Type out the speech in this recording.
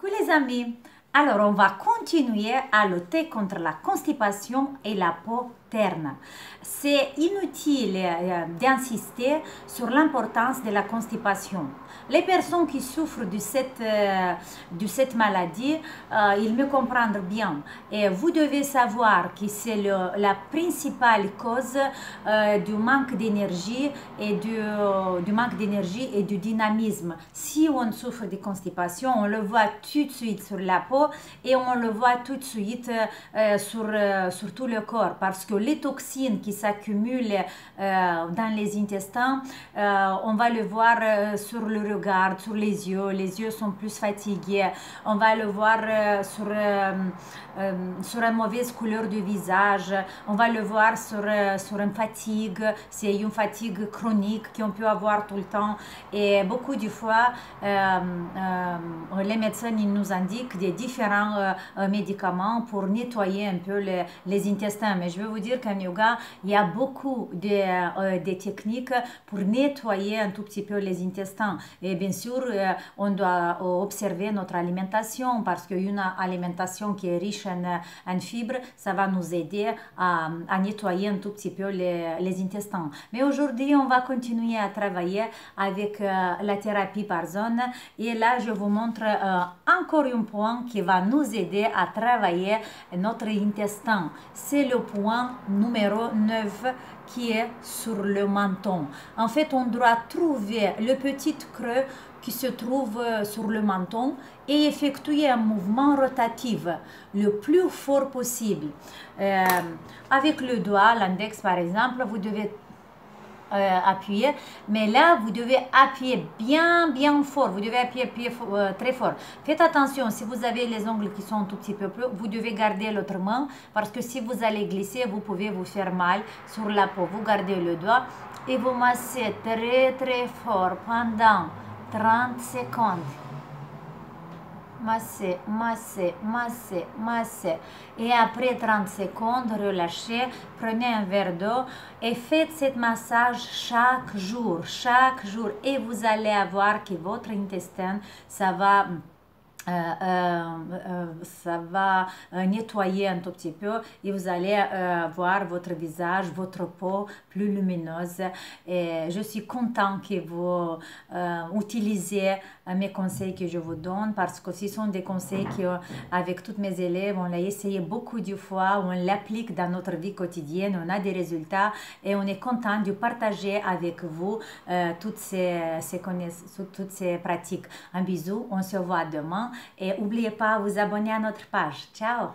Coucou les amis, alors on va continuer à lutter contre la constipation et la peau terne. C'est inutile d'insister sur l'importance de la constipation. Les personnes qui souffrent de cette maladie, ils me comprennent bien. Et vous devez savoir que c'est la principale cause du manque d'énergie du manque d'énergie et du dynamisme. Si on souffre de constipation, on le voit tout de suite sur la peau et on le voit tout de suite sur tout le corps parce que les toxines qui s'accumulent dans les intestins, on va le voir sur le regard, sur les yeux sont plus fatigués, on va le voir sur une mauvaise couleur du visage, on va le voir sur une fatigue, c'est une fatigue chronique qu'on peut avoir tout le temps et beaucoup de fois les médecins ils nous indiquent des différents médicaments pour nettoyer un peu les intestins, mais je veux vous dire qu'en yoga il y a beaucoup de techniques pour nettoyer un tout petit peu les intestins et bien sûr on doit observer notre alimentation parce qu'une alimentation qui est riche en fibres, ça va nous aider à nettoyer un tout petit peu les intestins. Mais aujourd'hui, on va continuer à travailler avec la thérapie par zone. Et là, je vous montre encore un point qui va nous aider à travailler notre intestin. C'est le point numéro 9 qui est sur le menton. En fait, on doit trouver le petit creux qui se trouve sur le menton et effectuer un mouvement rotatif le plus fort possible. Avec le doigt, l'index par exemple, vous devez appuyer, mais là vous devez appuyer bien fort, vous devez appuyer très fort. Faites attention, si vous avez les ongles qui sont un tout petit peu plus, vous devez garder l'autre main parce que si vous allez glisser, vous pouvez vous faire mal sur la peau. Vous gardez le doigt et vous massez très fort pendant 30 secondes. Massez. Et après 30 secondes, relâchez, prenez un verre d'eau et faites ce massage chaque jour. Et vous allez voir que votre intestin, ça va nettoyer un tout petit peu et vous allez voir votre visage, votre peau plus lumineuse. Et je suis contente que vous utilisez mes conseils que je vous donne parce que ce sont des conseils qu'avec toutes mes élèves, on l'a essayé beaucoup de fois, on l'applique dans notre vie quotidienne, on a des résultats et on est content de partager avec vous toutes ces connaissances, toutes ces pratiques. Un bisou, on se voit demain. Et n'oubliez pas de vous abonner à notre page. Ciao!